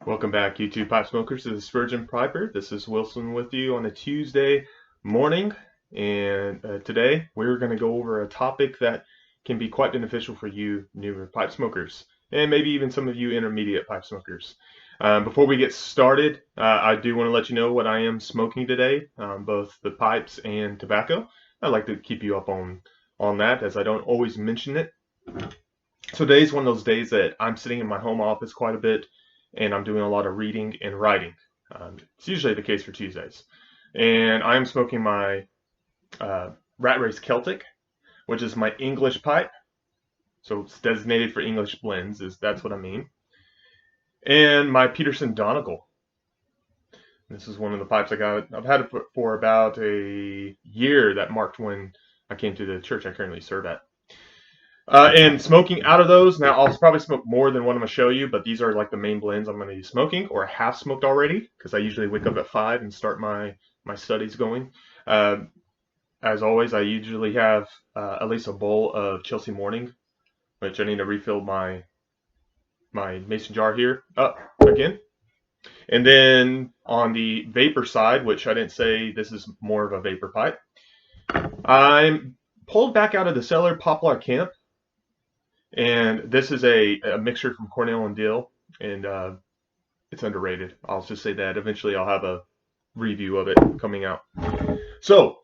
Welcome back, YouTube pipe smokers. This is Spurgeon Piper. This is Wilson with you on a Tuesday morning, and today we're going to go over a topic that can be quite beneficial for you newer pipe smokers, and maybe even some of you intermediate pipe smokers. Before we get started, I do want to let you know what I am smoking today, both the pipes and tobacco. I'd like to keep you up on that, as I don't always mention it. So today's one of those days that I'm sitting in my home office quite a bit, and I'm doing a lot of reading and writing. It's usually the case for Tuesdays. And I'm smoking my Rat Race Celtic, which is my English pipe. So it's designated for English blends, that's what I mean. And my Peterson Donegal. This is one of the pipes I got. I've had it for about a year. That marked when I came to the church I currently serve at. And smoking out of those, now I'll probably smoke more than what I'm going to show you, but these are like the main blends I'm going to be smoking, or have smoked already, because I usually wake up at 5 and start my studies going. As always, I usually have at least a bowl of Chelsea Morning, which I need to refill my mason jar here up again. And then on the vapor side, which I didn't say, this is more of a vapor pipe, I'm pulled back out of the cellar Poplar Camp. And this is a mixture from Cornell and Dill, and it's underrated. I'll just say that. Eventually I'll have a review of it coming out. So,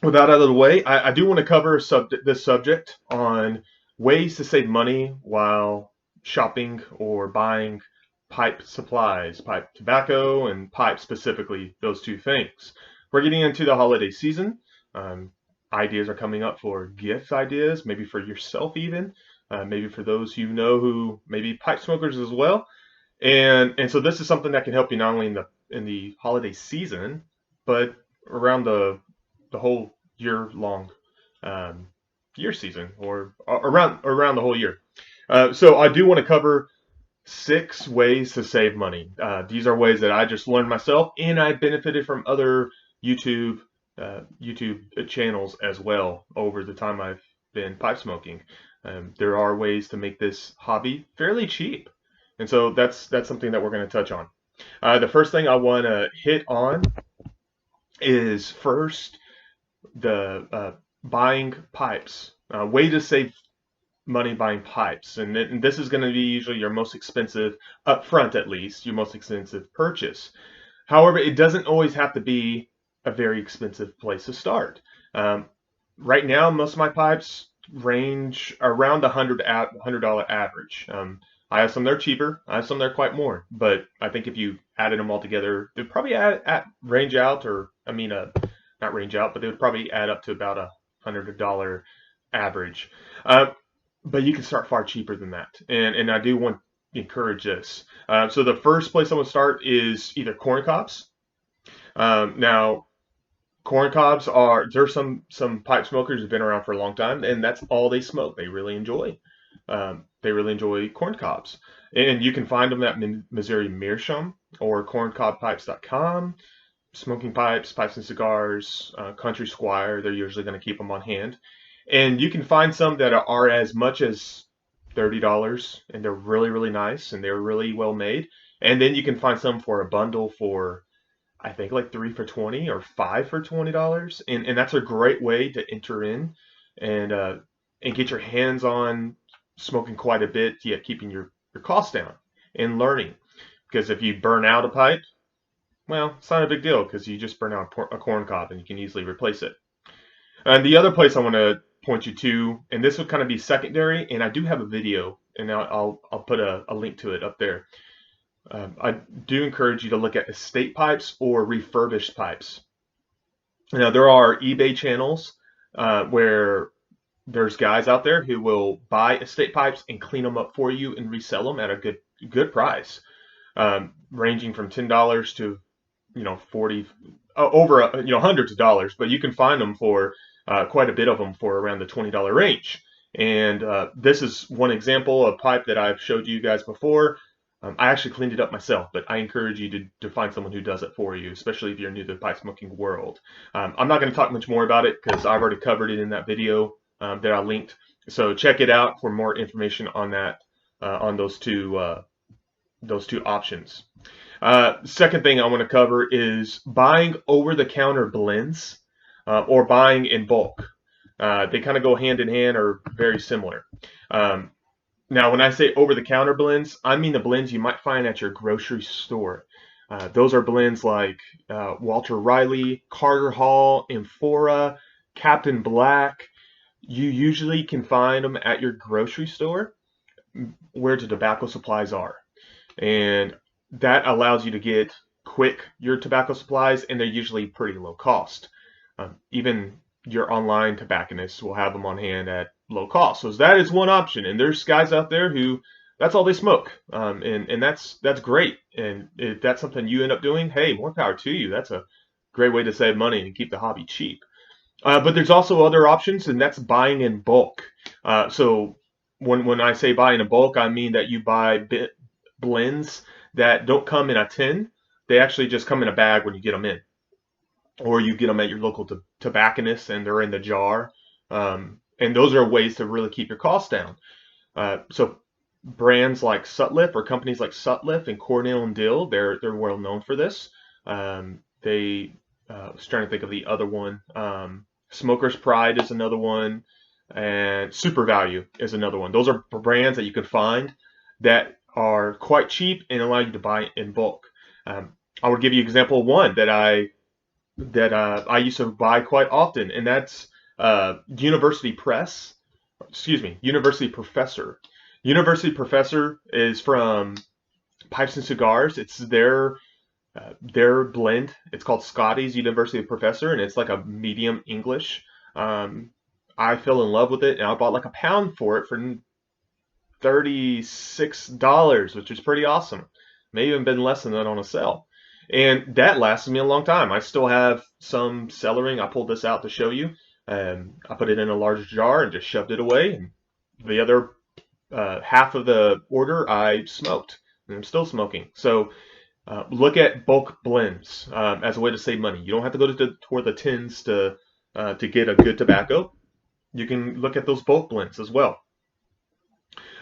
with that out of the way, I do want to cover this subject on ways to save money while shopping or buying pipe supplies, pipe tobacco, and pipe specifically, those two things. We're getting into the holiday season. Ideas are coming up for gift ideas, maybe for yourself even, maybe for those you know who may be pipe smokers as well. And so this is something that can help you not only in the holiday season, but around the whole year long year season, or around the whole year. So I do want to cover 6 ways to save money. These are ways that I just learned myself, and I benefited from other YouTube channels as well over the time I've been pipe smoking. There are ways to make this hobby fairly cheap, and so that's something that we're going to touch on. The first thing I want to hit on is first the buying pipes. Way to save money buying pipes, and this is going to be usually your most expensive, up front at least, your most expensive purchase. However, it doesn't always have to be a very expensive place to start. Right now, most of my pipes range around the $100 average. I have some that are cheaper. I have some that are quite more. But I think if you added them all together, they'd probably range out, or I mean, not range out, but they would probably add up to about $100 average. But you can start far cheaper than that, and I do want to encourage this. So the first place I want to start is either corn cobs. Now, corn cobs there's some pipe smokers who've been around for a long time, and that's all they smoke. They really enjoy corn cobs, and you can find them at Missouri Meerschaum or corncobpipes.com. Smoking pipes, pipes and cigars, Country Squire. They're usually going to keep them on hand, and you can find some that are as much as $30, and they're really nice, and they're really well made. And then you can find some for a bundle for, I think, like 3 for $20 or 5 for $20, and that's a great way to enter in and get your hands on smoking quite a bit, yet keeping your costs down and learning. Because if you burn out a pipe, well, it's not a big deal, because you just burn out a corn cob and you can easily replace it. And the other place I want to point you to, and this would kind of be secondary, and I do have a video, and I'll put a link to it up there. I do encourage you to look at estate pipes or refurbished pipes. Now, there are eBay channels where there's guys out there who will buy estate pipes and clean them up for you and resell them at a good price, ranging from $10 to 40, over hundreds of dollars. But you can find them for quite a bit of them for around the $20 range. And this is one example of pipe that I've showed you guys before. I actually cleaned it up myself, but I encourage you to find someone who does it for you, especially if you're new to the pipe smoking world. I'm not going to talk much more about it, because I've already covered it in that video that I linked. So check it out for more information on that, on those two those two options. Second thing I want to cover is buying over-the-counter blends or buying in bulk. They kind of go hand in hand or very similar. Um, Now, when I say over-the-counter blends, I mean the blends you might find at your grocery store. Those are blends like Walter Riley, Carter Hall, Amphora, Captain Black. You usually can find them at your grocery store where the tobacco supplies are. And that allows you to get quick your tobacco supplies, and they're usually pretty low cost. Even your online tobacconists will have them on hand at low cost. So that is one option. And there's guys out there who that's all they smoke, and that's great. And if that's something you end up doing, hey, more power to you. That's a great way to save money and keep the hobby cheap. But there's also other options, and that's buying in bulk. So when I say buying in bulk, I mean that you buy blends that don't come in a tin. They actually just come in a bag when you get them in, or you get them at your local tobacconist and they're in the jar. And those are ways to really keep your costs down. So brands like Sutliff or companies like Sutliff and Cornell and Dill, they're well known for this. They I was trying to think of the other one. Smoker's Pride is another one, and Super Value is another one. Those are brands that you can find that are quite cheap and allow you to buy in bulk. I would give you an example of one that I used to buy quite often, and that's University Press. Excuse me, University Professor. University Professor is from Pipes and Cigars. It's their blend. It's called Scotty's University Professor, and it's like a medium English. Um, I fell in love with it, and I bought like a pound for it for $36, which is pretty awesome. May even been less than that on a sale. And that lasted me a long time. I still have some cellaring. I pulled this out to show you. I put it in a large jar and just shoved it away. And the other half of the order I smoked, and I'm still smoking. So look at bulk blends as a way to save money. You don't have to go toward the tins to get a good tobacco. You can look at those bulk blends as well.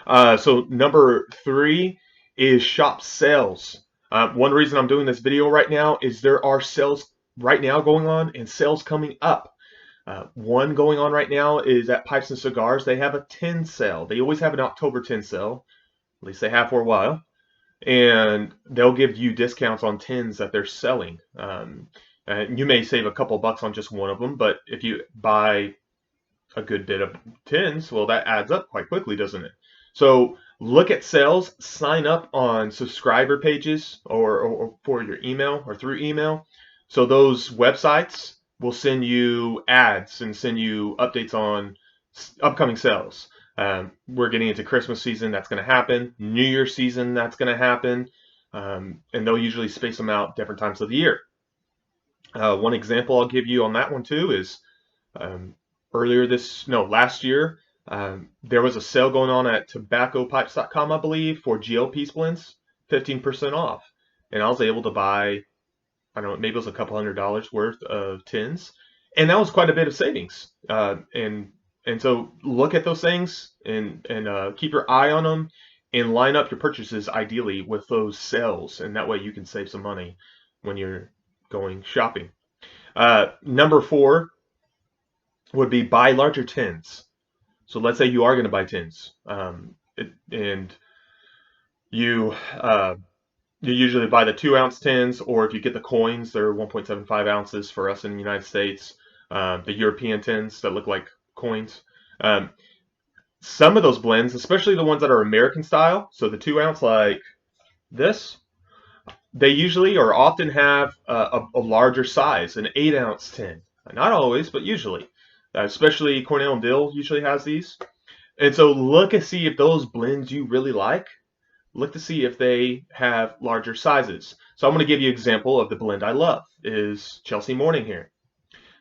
So number 3 is shop sales. One reason I'm doing this video right now is there are sales right now going on and sales coming up. One going on right now is at Pipes and Cigars. They have a tin sale. They always have an October tin sale. At least they have for a while. And they'll give you discounts on tins that they're selling. And you may save a couple bucks on just one of them, but if you buy a good bit of tins, well, that adds up quite quickly, doesn't it? So look at sales, sign up on subscriber pages or for your email or through email. So those websites will send you ads and send you updates on upcoming sales. We're getting into Christmas season, that's going to happen. New Year's season, that's going to happen. And they'll usually space them out different times of the year. One example I'll give you on that one too is last year, there was a sale going on at tobaccopipes.com, I believe, for GL Peace blends, 15% off. And I was able to buy, I don't know, maybe it was a couple $100 worth of tins. And that was quite a bit of savings. And so look at those things and keep your eye on them and line up your purchases ideally with those sales. And that way you can save some money when you're going shopping. Number 4 would be buy larger tins. So let's say you are going to buy tins, and you usually buy the 2-ounce tins, or if you get the coins, they're 1.75 ounces for us in the United States. The European tins that look like coins. Some of those blends, especially the ones that are American style, so the 2-ounce like this, they usually or often have a larger size, an 8-ounce tin. Not always, but usually. Especially Cornell and Dill usually has these. And so look and see if those blends you really like, look to see if they have larger sizes. So I'm going to give you an example of the blend I love, is Chelsea Morning here.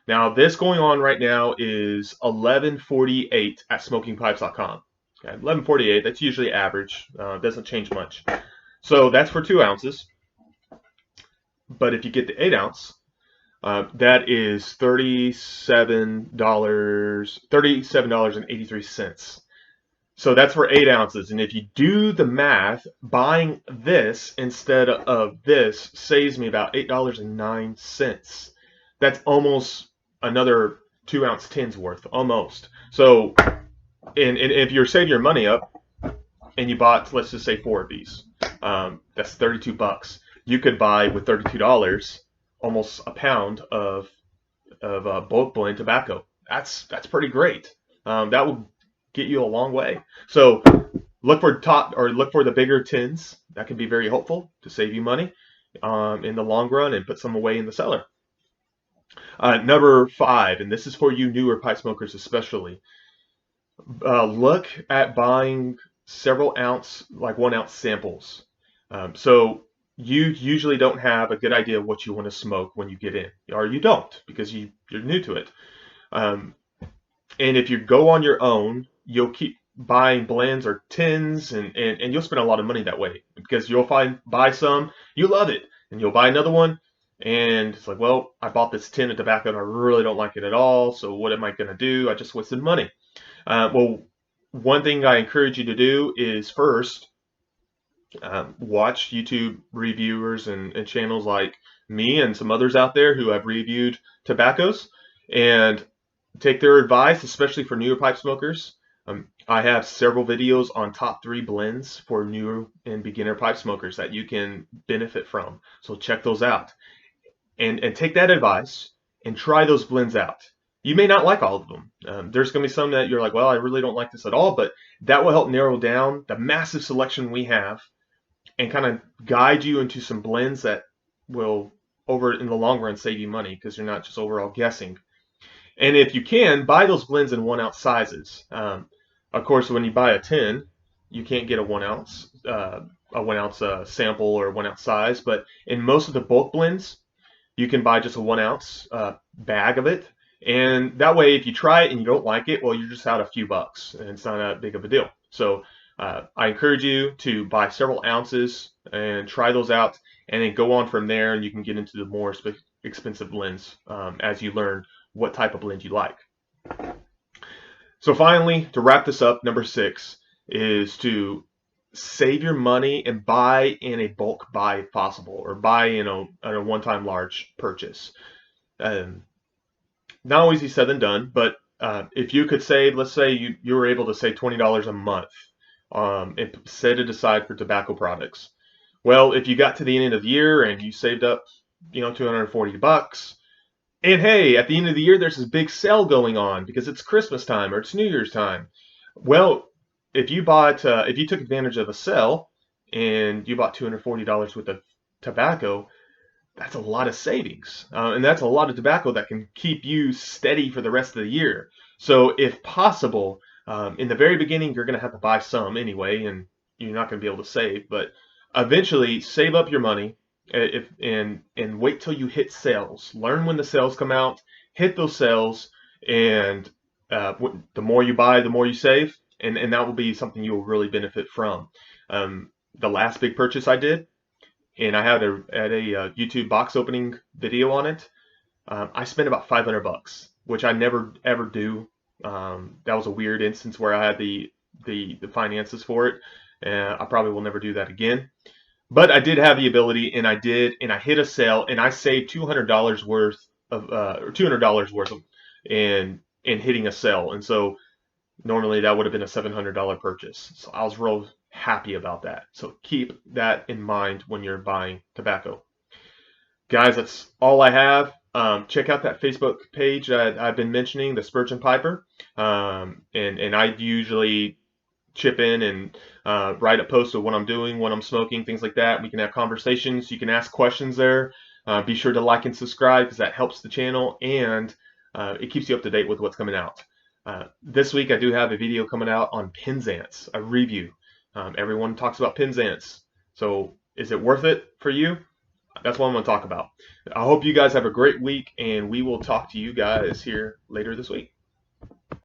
Now this going on right now is $11.48 at smokingpipes.com. Okay, $11.48, that's usually average, doesn't change much. So that's for 2 ounces. But if you get the 8-ounce, that is $37.83. So that's for 8 ounces. And if you do the math, buying this instead of this saves me about $8.09. That's almost another 2-ounce tins worth, almost. So, and if you're saving your money up and you bought, let's just say 4 of these, that's 32 bucks. You could buy with $32 almost a pound of bulk blend tobacco. That's pretty great. That will get you a long way. So look for the bigger tins. That can be very helpful to save you money in the long run and put some away in the cellar. Number 5, and this is for you newer pipe smokers especially. Look at buying several ounce, like 1-ounce samples. So you usually don't have a good idea of what you want to smoke when you get in, or you don't because you're new to it. And if you go on your own, you'll keep buying blends or tins, and you'll spend a lot of money that way because you'll buy some, you love it, and you'll buy another one, and it's like, well, I bought this tin of tobacco and I really don't like it at all, so what am I going to do? I just wasted money. Well, one thing I encourage you to do is first watch YouTube reviewers and channels like me and some others out there who have reviewed tobaccos, and take their advice, especially for newer pipe smokers. I have several videos on top 3 blends for new and beginner pipe smokers that you can benefit from. So check those out and take that advice and try those blends out. You may not like all of them. There's going to be some that you're like, well, I really don't like this at all, but that will help narrow down the massive selection we have and kind of guide you into some blends that will, over in the long run, save you money because you're not just overall guessing. And if you can, buy those blends in 1-ounce sizes. Of course, when you buy a tin, you can't get a 1-ounce sample or 1-ounce size. But in most of the bulk blends, you can buy just a 1-ounce bag of it. And that way, if you try it and you don't like it, well, you're just out a few bucks, and it's not that big of a deal. So I encourage you to buy several ounces and try those out, and then go on from there, and you can get into the more expensive blends as you learn what type of blend you like. So finally, to wrap this up, number 6 is to save your money and buy in a bulk buy if possible, or buy in a one-time large purchase. Not always easier said than done, but if you could save, let's say you were able to save $20 a month and set it aside for tobacco products. Well, if you got to the end of the year and you saved up, 240 bucks, and hey, at the end of the year, there's this big sale going on because it's Christmas time or it's New Year's time. Well, if you took advantage of a sale and you bought $240 worth of tobacco, that's a lot of savings. And that's a lot of tobacco that can keep you steady for the rest of the year. So if possible, in the very beginning, you're going to have to buy some anyway, and you're not going to be able to save. But eventually, save up your money and wait till you hit sales. Learn when the sales come out, hit those sales, and the more you buy, the more you save, and that will be something you will really benefit from. The last big purchase I did, and I had a YouTube box opening video on it. I spent about 500 bucks, which I never ever do. That was a weird instance where I had the finances for it, and I probably will never do that again. But I did have the ability, and I hit a sale, and I saved $200 worth in hitting a sale. And so normally that would have been a $700 purchase. So I was real happy about that. So keep that in mind when you're buying tobacco. Guys, that's all I have. Check out that Facebook page I've been mentioning, the Spurgeon Piper. And I usually chip in and write a post of what I'm doing, what I'm smoking, things like that. We can have conversations. You can ask questions there. Be sure to like and subscribe because that helps the channel, and it keeps you up to date with what's coming out. This week I do have a video coming out on Penzance, a review. Everyone talks about Penzance. So is it worth it for you? That's what I'm going to talk about. I hope you guys have a great week, and we will talk to you guys here later this week.